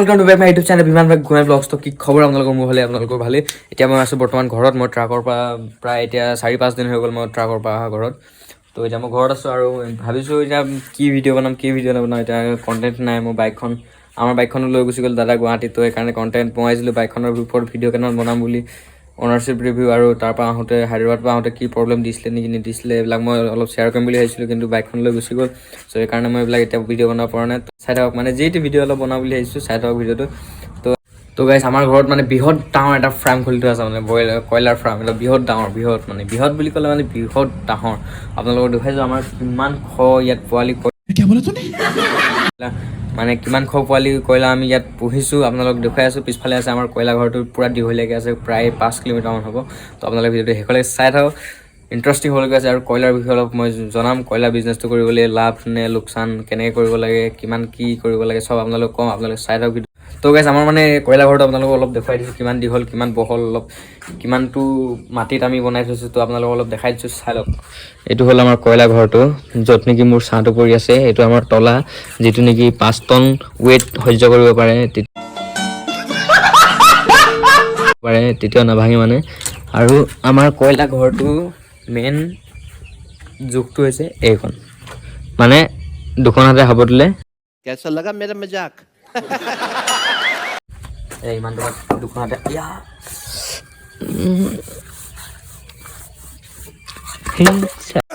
Welcome to back my YouTube channel विमान भाग गुना blogs. तो কি খবৰ আপোনালোকৰ? মোৰ ভালে, আপোনালোকৰ ভালে। এতিয়া মই আছোঁ বৰ্তমান ঘৰত। মই ট্ৰাকৰ পৰা প্ৰায় এতিয়া 4-5 দিন হৈ গ'ল মই ট্ৰাকৰ পৰা অহা ঘৰত। তো এতিয়া মই ঘৰত আছোঁ আৰু ভাবিছোঁ এতিয়া কি ভিডিঅ' বনাম এতিয়া কণ্টেণ্ট নাই। মোৰ আমাৰ বাইকখনো লৈ গুচি গ'ল দাদা গুৱাহাটীত। তো সেইকাৰণে কণ্টেণ্ট বনাইছিলোঁ বাইকখনৰ ওপৰত ভিডিঅ' কেইটামান বনাম বুলি, অনাৰশ্বিপ ৰিভিউ আৰু তাৰপৰা আহোঁতে হায়দৰাবাদ পৰা আহোঁতে কি প্ৰব্লেম দিছিলে নেকি নিদিছিলে এইবিলাক মই অলপ শ্বেয়াৰ কৰিম বুলি ভাবিছিলোঁ, কিন্তু বাইকখন লৈ গুচি গ'ল। চ' সেইকাৰণে মই এইবিলাক এতিয়া ভিডিঅ' বনাব পৰা নাই। চাই থাকক, মানে যিটো ভিডিঅ' অলপ বনাম বুলি ভাবিছোঁ চাই থাকক ভিডিঅ'টো। তো গাইছ, আমাৰ ঘৰত মানে বৃহৎ ডাঙৰ এটা ফাৰ্ম খুলি থোৱা আছে, মানে কয়লাৰ ফাৰ্ম। এটা বৃহৎ ডাঙৰ মানে বৃহৎ বুলি ক'লে মানে বৃহৎ ডাঙৰ। আপোনালোকক দেখাইছোঁ আমাৰ কিমান ইয়াত পোৱালি মানে কিমান পোৱালি কয়লা আমি ইয়াত পুহিছোঁ। আপোনালোক দেখুৱাই আছোঁ। পিছফালে আছে আমাৰ কয়লা ঘৰটো, পূৰা দীঘলীয়াকৈ আছে, প্ৰায় 5 কিলোমিটাৰমান হ'ব। তো আপোনালোকে ভিডিঅ'টো শেষলৈ চাই থাকক, ইণ্টাৰেষ্টিং হ'বলগীয়া আছে। আৰু কয়লাৰ বিষয়ে অলপ মই জনাম, কয়লাৰ বিজনেছটো কৰিবলৈ লাভ নে লোকচান, কেনেকৈ কৰিব লাগে, কিমান কি কৰিব লাগে, চব আপোনালোক কওঁ। আপোনালোকে চাই থাকক ভিডিঅ'। তো গাইছ, আমাৰ মানে কয়লা ঘৰটো আপোনালোকক অলপ দেখুৱাই দিছোঁ, কিমান দীঘল কিমান বহল, অলপ কিমানটো মাটিত আমি বনাই থৈছোঁ। তো আপোনালোকক অলপ দেখাই দিছোঁ, চাই লওক। এইটো হ'ল আমাৰ কয়লা ঘৰটো, য'ত নেকি মোৰ ছাঁটো পৰি আছে। এইটো আমাৰ তলা, যিটো নেকি 5 টন ৱেইট সহ্য কৰিব পাৰে, তেতিয়াও নাভাঙে মানে। আৰু আমাৰ কয়লা ঘৰটো মেইন জোখটো হৈছে এইখন, মানে দুখন হাতে সাবটিলে कैसा लगा मेरा मजाक? ইমান দুখন হাতে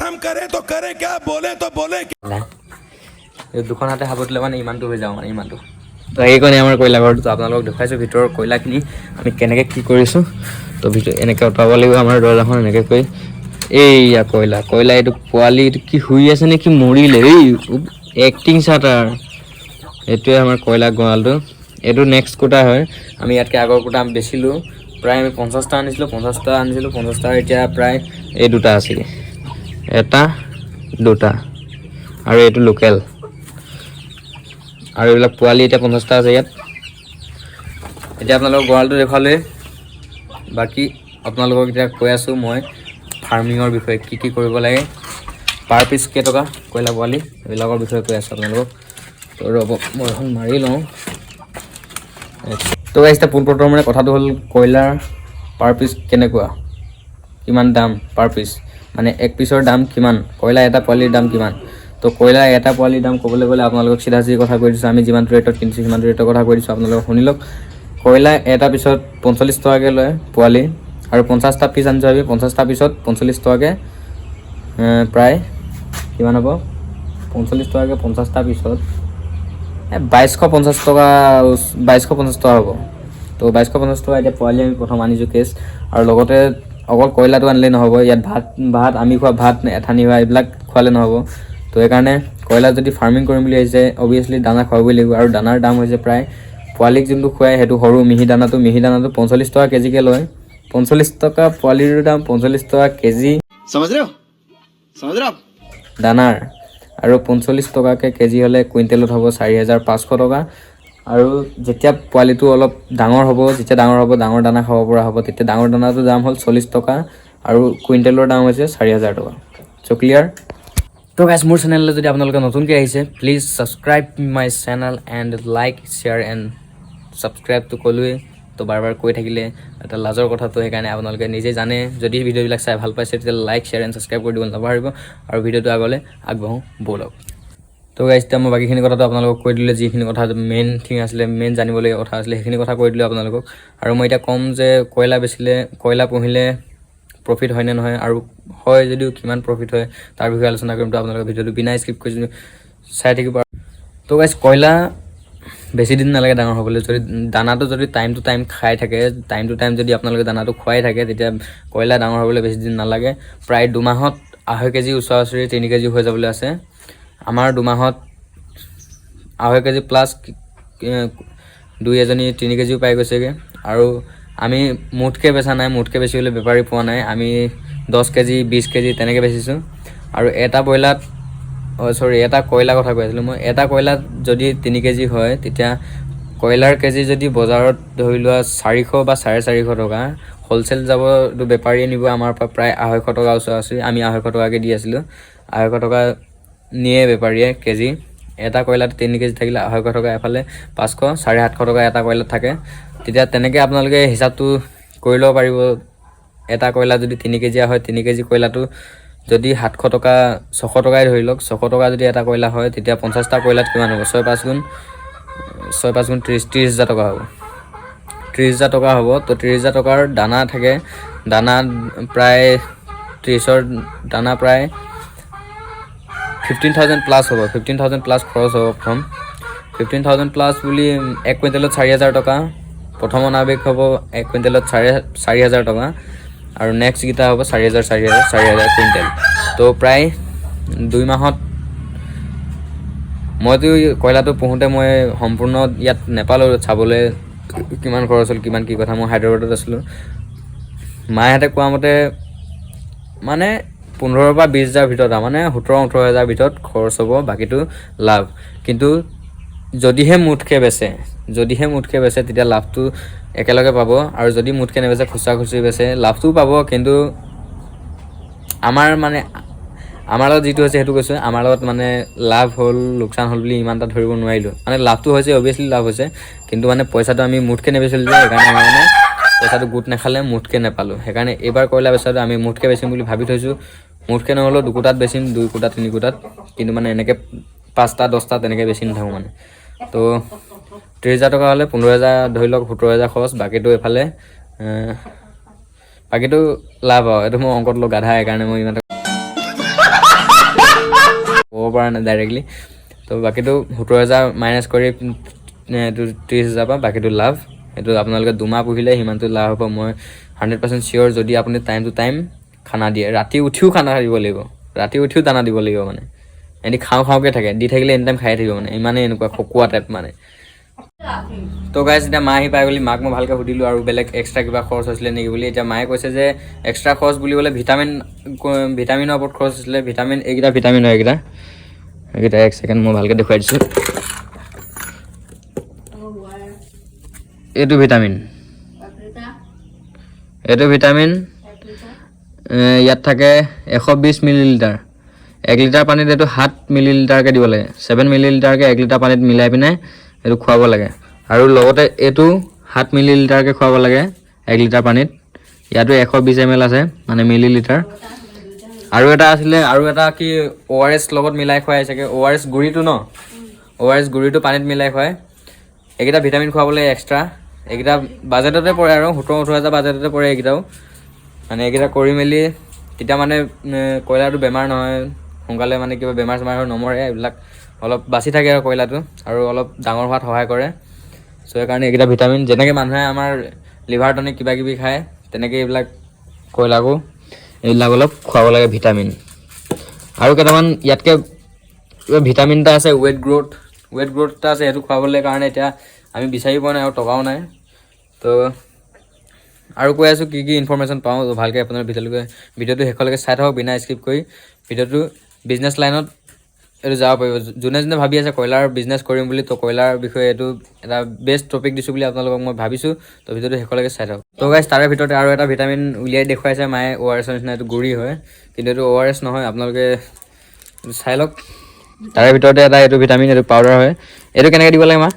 हम करे तो करे क्या, बोले तो बोले क्या? দুখন হাতে সাবটিলে মানে ইমানটো হৈ যাওঁ, মানে ইমানটো। তো এইকণে আমাৰ কয়লা ঘৰটো। আপোনালোকক দেখুৱাইছোঁ ভিতৰৰ কয়লাখিনি আমি কেনেকৈ কি কৰিছোঁ। তো এনেকৈ অঁতৰাব লাগিব আমাৰ দৰ্জাখন এনেকৈ কৰি। এইয়া কয়লা এইটো পোৱালি এইটো কি শুই আছে নে কি মৰিলে? এই এক্টিং চাৰ্টাৰ। এইটোৱে আমাৰ কয়লা গঁৰালটো। এইটো নেক্সট কোটা হয়। আমি ইয়াতকৈ আগৰ কোটা বেচিলোঁ, প্ৰায় আমি 50টা আনিছিলোঁ। 50টা এতিয়া প্ৰায় এই দুটা আছেগৈ, 1 2 আৰু এইটো লোকেল। আৰু এইবিলাক পোৱালি এতিয়া 50টা আছে ইয়াত। এতিয়া আপোনালোকক গঁৰালটো দেখুৱালে। বাকী আপোনালোকক এতিয়া কৈ আছোঁ মই ফাৰ্মিঙৰ বিষয়ে, কি কি কৰিব লাগে, পাৰ পিচ কেইটকা কয়লা পোৱালি, এইবিলাকৰ বিষয়ে কৈ আছোঁ আপোনালোকক। তো ৰ'ব মই এখন মাৰি লওঁ। তো এতিয়া পোনপ্ৰথমে মানে কথাটো হ'ল কয়লাৰ পাৰ পিচ কেনেকুৱা, কিমান দাম পাৰ পিচ, মানে 1 পিচৰ দাম কিমান, কয়লা এটা পোৱালিৰ দাম কিমান। তো কয়লা এটা পোৱালিৰ দাম ক'বলৈ গ'লে আপোনালোকক চিধা কথা কৈ দিছোঁ। আমি যিমানটো ৰেটত কিনিছোঁ সিমানটো ৰেটৰ কথা কৈ দিছোঁ, আপোনালোকক শুনি লওক। কয়লা এটা পিছত 45 টকাকৈ লয় পোৱালি, আৰু 50টা পিচ আনিছোঁ আমি। 50টা পিছত 45 টকাকৈ, প্ৰায় কিমান হ'ব? 45 টকাকৈ 50টা পিছত 2250 টকা, 2250 টকা হ'ব। তো 2250 টকা এতিয়া পোৱালি আমি প্ৰথম আনিছোঁ কেছ। আৰু লগতে অকল কয়লাটো আনিলেই নহ'ব, ইয়াত ভাত আমি খোৱা ভাত, এঠানি হোৱা এইবিলাক খোৱালে নহ'ব। তো সেইকাৰণে কয়লা যদি ফাৰ্মিং কৰিম বুলি ভাবিছে, অভিয়াছলি দানা খুৱাবই লাগিব। আৰু দানাৰ দাম হৈছে প্ৰায়, পোৱালিক যোনটো খুৱাই সেইটো সৰু মিহি দানাটো 45 টকা কেজিকৈ লয়। 45 টকা পোৱালিৰ দাম, 45 টকা কেজি समझ रहे हो দানাৰ। আৰু 45 টকাকৈ কেজি হ'লে কুইণ্টেলত হ'ব 4,500 টকা। আৰু যেতিয়া পোৱালিটো অলপ ডাঙৰ হ'ব, ডাঙৰ দানা খাব পৰা হ'ব, তেতিয়া ডাঙৰ দানাটোৰ দাম হ'ল 40 টকা, আৰু কুইণ্টেলৰ দাম হৈছে 4,000 টকা। So' clear? তো গাইছ, মোৰ চেনেললৈ যদি আপোনালোকে নতুনকৈ আহিছে, please subscribe my channel and like share and ছাবস্ক্ৰাইবটো ক'লোৱেই। তো বাৰ কৈ থাকিলে এটা লাজৰ কথাটো, সেইকাৰণে আপোনালোকে নিজে জানে। যদি ভিডিঅ'বিলাক চাই ভাল পাইছে তেতিয়া লাইক শ্বেয়াৰ এণ্ড ছাবস্ক্ৰাইব কৰি দিব নাপাহৰিব। আৰু ভিডিঅ'টো আগলৈ আগবাঢ়োঁ ব'লক। তো গাইছ, এতিয়া মই বাকীখিনি কথাটো আপোনালোকক কৈ দিলোঁ, যিখিনি কথা মেইন থিং আছিলে, মেইন জানিবলগীয়া কথা আছিলে, সেইখিনি কথা কৈ দিলোঁ আপোনালোকক। আৰু মই এতিয়া ক'ম যে কয়লা পুহিলে প্ৰফিট হয়নে নহয়, আৰু হয় যদিও কিমান প্ৰফিট হয় তাৰ বিষয়ে আলোচনা কৰিম। তো আপোনালোকে ভিডিঅ'টো বিনা স্কিপ কৰি চাই থাকিব। তো গাইছ, কয়লা বেছি দিন নালাগে ডাঙৰ হ'বলৈ। যদি দানাটো টাইম টু টাইম খাই থাকে, টাইম টু টাইম যদি আপোনালোকে দানাটো খুৱাই থাকে, তেতিয়া কয়লা ডাঙৰ হ'বলৈ বেছি দিন নালাগে। প্ৰায় 2 মাহত 2.5 কেজি ওচৰা-ওচৰি 3 কেজি হৈ যাবলৈ আছে। আমাৰ 2 মাহত 2.5 কেজি প্লাছ, 2 এজনী 3 কেজিও পাই গৈছেগৈ। আৰু আমি মুঠকৈ বেচা নাই, মুঠকৈ বেচিবলৈ বেপাৰী পোৱা নাই। আমি 10 কেজি 20 কেজি তেনেকৈ বেচিছোঁ। আৰু এটা কয়লাৰ কথা কৈ আছিলোঁ মই। এটা কয়লাত যদি 3 কেজি হয়, তেতিয়া কয়লাৰ কেজি যদি বজাৰত ধৰি লোৱা 400 বা 450 টকা, হ'লচেল যাবতো বেপাৰীয়ে নিব আমাৰ পৰা প্ৰায় 250 টকা ওচৰা-ওচৰি। আমি 250 টকাকৈ দি আছিলোঁ, 250 টকা নিয়ে বেপাৰীয়ে কেজি। এটা কয়লাত 3 কেজি থাকিলে 250 টকা, এফালে 500, 750 টকা এটা কয়লাত থাকে। তেতিয়া তেনেকৈ আপোনালোকে হিচাপটো কৰি ল'ব পাৰিব। এটা কয়লা যদি 3 কেজিয়া হয়, 3 কেজি কয়লাটো যদি 700 টকা 600 টকাই ধৰি লওক, 600 টকা যদি এটা কয়লা হয়, তেতিয়া 50টা কয়লাত কিমান হ'ব? 6 5 গুণ 30,000 টকা হ'ব। 30,000 টকা হ'ব। তো 30,000 টকাৰ দানা থাকে, দানা প্ৰায় 30ৰ দানা প্ৰায় 15,000 প্লাছ হ'ব। 15,000 প্লাছ খৰচ হ'ব প্ৰথম। 15,000 প্লাছ বুলি 1 কুইণ্টেলত 4,000 টকা। প্ৰথম অনাবেগ হ'ব 1 কুইণ্টেলত 4,000 টকা, আৰু নেক্সট কেইটা হ'ব 4,000 কুইণ্টেল। তো প্ৰায় 2 মাহত মইতো কয়লাটো পুহোঁতে মই সম্পূৰ্ণ ইয়াত নেপালোঁ চাবলৈ কিমান খৰচ হ'ল, কিমান কি কথা। মই হায়দৰাবাদত আছিলোঁ। মাহঁতে কোৱা মতে মানে 15,000 পৰা 20,000 ভিতৰত, মানে 17-18,000 ভিতৰত খৰচ হ'ব, বাকীটো লাভ। কিন্তু যদিহে মুঠকৈ বেচে তেতিয়া লাভটো একেলগে পাব, আৰু যদি মুঠকৈ নেবেচে, খুচুৰা খুচুৰি বেচে, লাভটোও পাব। কিন্তু আমাৰ লগত যিটো হৈছে সেইটো কৈছোঁ। আমাৰ লগত মানে লাভ হ'ল লোকচান হ'ল বুলি ইমান এটা ধৰিব নোৱাৰিলোঁ। মানে লাভটো হৈছে, অভিয়াছলি লাভ হৈছে, কিন্তু মানে পইচাটো আমি মুঠকৈ নেবেচিলোঁ যে, সেইকাৰণে আমাৰ মানে পইচাটো গোট নাখালে, মুঠকৈ নেপালোঁ। সেইকাৰণে এইবাৰ কয়লা বেচাটো আমি মুঠকৈ বেচিম বুলি ভাবি থৈছোঁ। মুঠকৈ নহ'লেও 2 কোটাত বেচিম, 2 কোটা 3 কোটাত, কিন্তু মানে এনেকৈ 5টা 10টা তেনেকৈ বেচি নাথাকোঁ মানে। তো 30,000 টকা হ'লে 15,000 ধৰি লওক, 17,000 খৰচ, বাকীটো এইফালে বাকীটো লাভ আৰু। এইটো মই অংকত লোক গাধা, সেইকাৰণে মই ইমান ক'ব পৰা নাই ডাইৰেক্টলি। তো বাকীটো 17,000 মাইনাছ কৰি 30,000 পৰা বাকীটো লাভ। সেইটো আপোনালোকে 2 মাহ পুহিলে সিমানটো লাভ হ'ব। মই 100% চিয়'ৰ। যদি আপুনি টাইম টু টাইম খানা দিয়ে, ৰাতি উঠিও খানা দিব লাগিব, ৰাতি উঠিও দানা দিব লাগিব। মানে এনে খাওঁকৈ থাকে, দি থাকিলে এনি টাইম খাই থাকিব, মানে ইমানেই এনেকুৱা খকুৱা টাইপ মানে। তো গাইজ, এতিয়া মা আহি পাই গ'লি। মাক মই ভালকৈ সুধিলোঁ আৰু বেলেগ এক্সট্ৰা কিবা খৰচ হৈছিলে নেকি বুলি। এতিয়া মায়ে কৈছে যে এক্সট্ৰা খৰচ বুলিবলৈ ভিটামিনৰ ওপৰত খৰচ হৈছিলে। এইকেইটা ভিটামিন হয়, এইকেইটা 1 ছেকেণ্ড মই ভালকৈ দেখুৱাই দিছোঁ। এইটো ভিটামিন ইয়াত থাকে 120 মিলিলিটাৰ। 1 লিটাৰ পানীত এইটো 7 মিলিলিটাৰকৈ দিব লাগে। 7 মিলিলিটাৰকৈ 1 লিটাৰ পানীত মিলাই পিনে এইটো খুৱাব লাগে। আৰু লগতে এইটো 7 মিলিলিটাৰকৈ খুৱাব লাগে 1 লিটাৰ পানীত। ইয়াতো 120 ml আছে, মানে মিলিলিটাৰ। আৰু এটা আছিলে, আৰু এটা কি ORS লগত মিলাই খুৱাই চাগে। ORS গুড়িটো ন, ORS গুড়িটো পানীত মিলাই খুৱায়। এইকেইটা ভিটামিন খুৱাবলৈ এক্সট্ৰা। এইকেইটা বাজেটতে পৰে আৰু 17-18,000 বাজেটতে পৰে এইকেইটাও। মানে এইকেইটা কৰি মেলি তেতিয়া মানে কয়লাৰটো বেমাৰ নহয়, সোনকালে মানে কিবা বেমাৰ চেমাৰ নমৰে, এইবিলাক অলপ বাচি থাকে আৰু কয়লাৰটো, আৰু অলপ ডাঙৰ হোৱাত সহায় কৰে। চ' সেইকাৰণে এইকেইটা ভিটামিন, যেনেকৈ মানুহে আমাৰ লিভাৰ টনিক কিবা কিবি খায়, তেনেকৈ এইবিলাক কয়লাৰকো এইবিলাক অলপ খুৱাব লাগে ভিটামিন। আৰু কেইটামান ইয়াতকৈ ভিটামিন এটা আছে, ৱেট গ্ৰ'থ এটা আছে। সেইটো খুৱাবলৈ কাৰণে এতিয়া আমি বিচাৰি পোৱা নাই আৰু টকাও নাই। তো আৰু কৈ আছোঁ কি ইনফৰমেশ্যন পাওঁ ভালকৈ। আপোনাৰ ভিডিঅ'টো শেষলৈকে চাই থাকক বিনা স্কিপ কৰি। ভিডিঅ'টো বিজনেছ লাইনত এইটো যাব পাৰিব। যোনে ভাবি আছে কয়লাৰ বিজনেছ কৰিম বুলি, তো কয়লাৰ বিষয়ে এইটো এটা বেষ্ট টপিক দিছোঁ বুলি আপোনালোকক মই ভাবিছোঁ। তো ভিডিঅ'টো শেষলৈকে চাই থাকক। তো গাইজ, তাৰে ভিতৰতে আৰু এটা ভিটামিন উলিয়াই দেখুৱাইছে মায়ে, ORSৰ নিচিনা। এইটো গুড়ি হয়, কিন্তু এইটো ORS নহয়, আপোনালোকে চাই লওক। তাৰে ভিতৰতে এইটো ভিটামিন, এইটো পাউডাৰ হয়। এইটো কেনেকৈ দিব লাগে মা?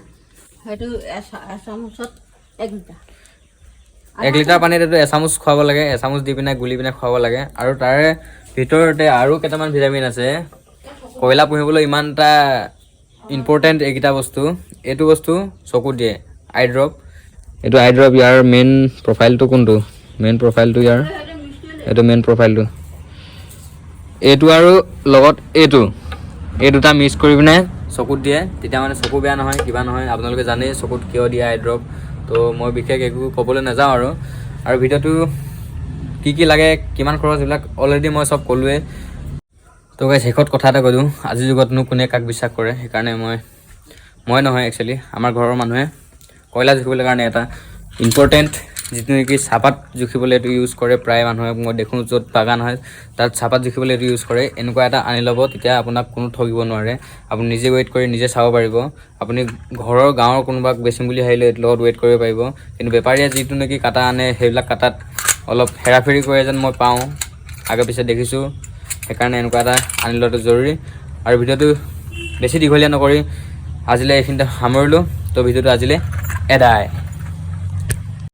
সেইটো এচামুচত 1 লিটাৰ। 1 লিটাৰ পানীত এইটো এচামুচ খুৱাব লাগে, এচামুচ দি পিনে গুলি পিনে খুৱাব লাগে। আৰু তাৰে ভিতৰতে আৰু কেইটামান ভিটামিন আছে। কয়লা পুহিবলৈ ইমান এটা ইম্পৰ্টেণ্ট এইকেইটা বস্তু। এইটো বস্তু চকুত দিয়ে, আই ড্ৰপ। এইটো আই ড্ৰপ। ইয়াৰ মেইন প্ৰফাইলটো কোনটো? এইটো মেইন প্ৰফাইলটো। এইটো আৰু লগত এই দুটা মিক্স কৰি পিনে চকুত দিয়ে, তেতিয়া মানে চকু বেয়া নহয়, কিবা নহয়। আপোনালোকে জানেই চকুত কিয় দিয়ে আই ড্ৰপ। তো মই বিশেষ একো ক'বলৈ নাযাওঁ আৰু ভিডিঅ'টো কি লাগে, কিমান খৰচ, এইবিলাক অলৰেডি মই চব ক'লোৱে। তো গাইজ, শেষত কথা এটা কৈ দিওঁ। আজিৰ যুগতনো কোনে কাক বিশ্বাস কৰে? সেইকাৰণে মই নহয়, একচুৱেলি আমাৰ ঘৰৰ মানুহে কয়লা জুখিবলৈ কাৰণে এটা ইম্পৰ্টেণ্ট, যিটো নেকি চাহপাত জুখিবলৈ এইটো ইউজ কৰে। প্ৰায় মানুহে মই দেখোঁ য'ত বাগান হয় তাত চাহপাত জুখিবলৈ এইটো ইউজ কৰে। এনেকুৱা এটা আনি ল'ব, তেতিয়া আপোনাক কোনো ঠগিব নোৱাৰে। আপুনি নিজে ৱেইট কৰি নিজে চাব পাৰিব। আপুনি গাঁৱৰ কোনোবাক বেচিম বুলি ভাবিলে এইটোৰ লগত ৱেইট কৰিব পাৰিব। কিন্তু বেপাৰীয়ে যিটো নেকি কাটা আনে, সেইবিলাক কাটাত অলপ হেৰাফেৰি কৰে যেন মই পাওঁ, আগে পিছে দেখিছোঁ। সেইকাৰণে এনেকুৱা এটা আনি লোৱাটো জৰুৰী। আৰু ভিডিঅ'টো বেছি দীঘলীয়া নকৰি আজিলৈ এইখিনিতে সামৰিলোঁ। তো ভিডিঅ'টো আজিলৈ এদায়।